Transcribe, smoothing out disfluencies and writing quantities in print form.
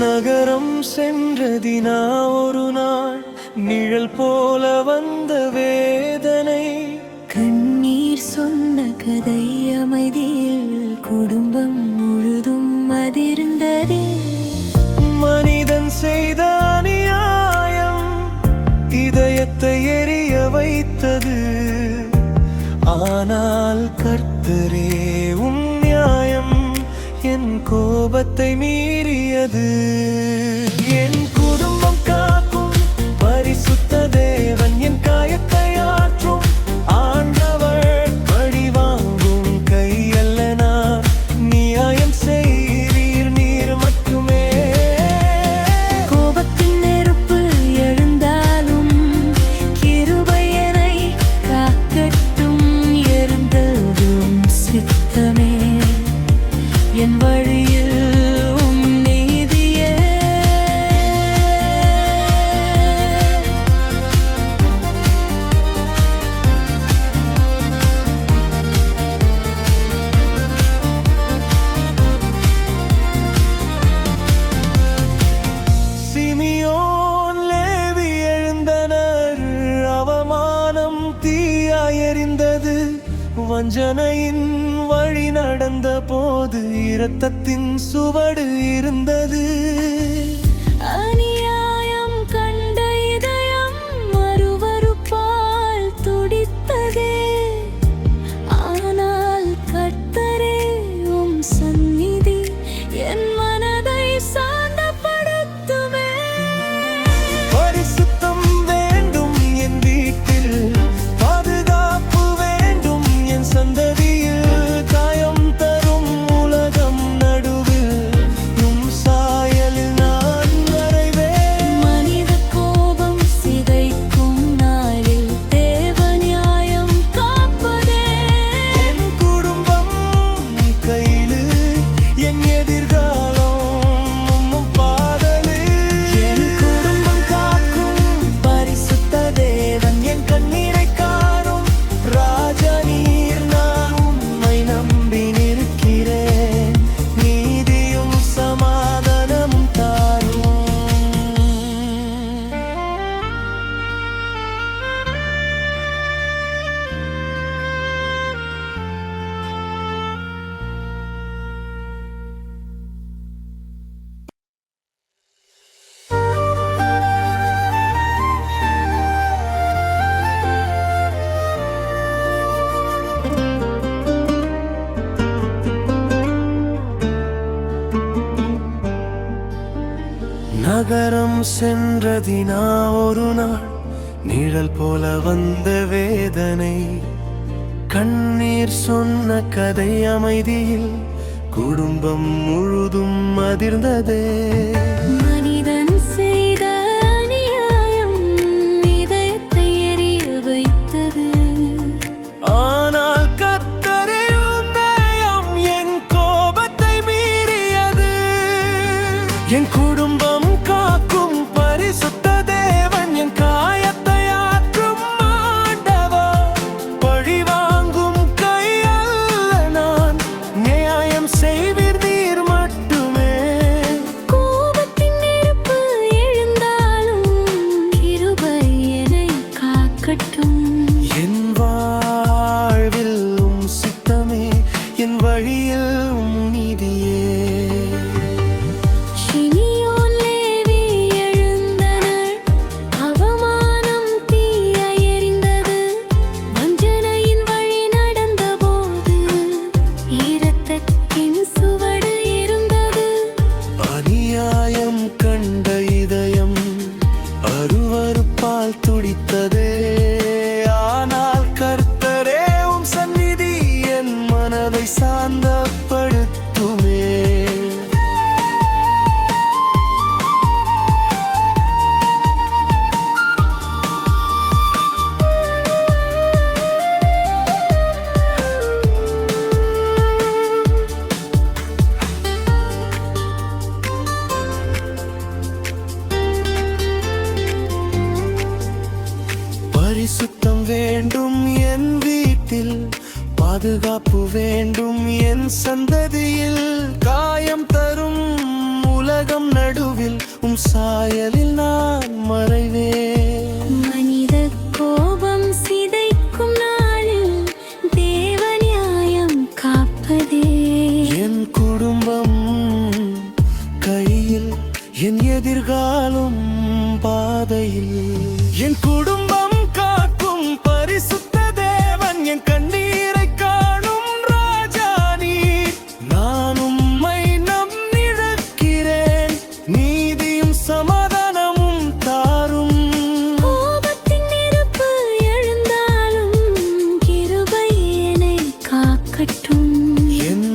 நகரம் சென்றதினா ஒரு நாள் நிழல் போல வந்த வேதனை கண்ணீர் சொன்ன கதை அமைதியில் குடும்பம் முழுதும் அதிர்ந்ததே மனிதன் செய்த அநியாயம் இதயத்தை எரிய வைத்தது ஆனால் கர்த்தரே உம் நியாயம் என் கோபத்தை மீறியது என் குடும்பம் காக்கும் பரிசுத்த தேவன் என் காயத்தை ஆற்றும் ஆண்டவர் பழி வாங்கும் கையல்ல நான் நியாயம் செய்வீர் நீர் மட்டுமே கோபத்தின் நெருப்பு எழுந்தாலும் கிருபை என்னை காக்கட்டும் எரிந்ததும் சித்தமே என் வழியில் உம் நீதியே சிமியோன் லேவி எழுந்தனர் அவமானம் தீயாய் எரிந்தது வஞ்சனையின் வழி நடந்த போது இரத்தத்தின் சுவடு இருந்தது அநியாயம் கண்ட இதயம் அருவருப்பால் துடித்ததே ஆனால் கர்த்தரே உம் சந்நிதி என் மனதை சாந்தப்படுத்துமே பரிசுத்தம் வேண்டும் என் வீட்டில் பாதுகாப்பு வேண்டும் என் சந்ததியில் காயம் தரும் உலகம் நடுவில் உம் சாயலில் நான் வரைவேன் மனித கோபம் சிதைக்கும் நாளில் தேவ நியாயம் காப்பதே என் குடும்பம் கையில் என் எதிர்காலம் உம் பாதலில் என் குடும்பம் காக்கும் பரிசுத்த தேவன் என் கண்ணீரை காரும் ராஜா நீர் நான் உம்மை நம்பி நிற்கிறேன் நீதியும் சமாதானமும் தாரும் நகரம் சென்றதினா ஒரு நாள் நிழல் போல வந்த வேதனை கண்ணீர் சொன்ன கதை அமைதியில் குடும்பம் முழுதும் அதிர்ந்ததே மனிதன் செய்த அநியாயம் இதயத்தை எரிய வைத்தது ஆனால் கர்த்தரே உம் நியாயம் என் கோபத்தை மீறியது என் குடும்பம் காக்கும் பரிசுத்த தேவன் என் காயத்தை ஆற்றும் ஆண்டவர் பழி வாங்கும் கையல்ல நான் நியாயம் செய்வீர் நீர் மட்டுமே கோபத்தின் நெருப்பு எழுந்தாலும் கிருபை என்னை காக்கட்டும் என் வாழ்வில் உம் சித்தமே என் வழியில் உம் நீதியே சிமியோன் லேவி எழுந்தனர் அவமானம் தீயாய் எரிந்தது வஞ்சனையின் வழி நடந்தபோது இரத்தத்தின் சுவடு இருந்தது அநியாயம் கண்ட இதயம் அருவருப்பால் துடித்ததே ஆனால் கர்த்தரே உம் சந்நிதி என் மனதை சாந்தப்படுத்துமே பாதுகாப்பு வேண்டும் என் சந்ததியில். காயம் தரும் உலகம் நடுவில் சாயலில் நான் மறைவேன். மனித கோபம் சிதைக்கும் நாளில் தேவ நியாயம் காப்பதே. என் குடும்பம் கையில், என் எதிர்காலம் பாதையில். என் குடும்பம் காக்கும் பரிசுத்த தேவன், என் கண்ணீரை காணும் ராஜா நீர். நான் உம்மை நம்பியிருக்கிறேன், நீதியும் சமாதானமும் தாரும். கோபத்தின் நெருப்பு எழுந்தாலும் கிருபை என்னை காக்கட்டும். என்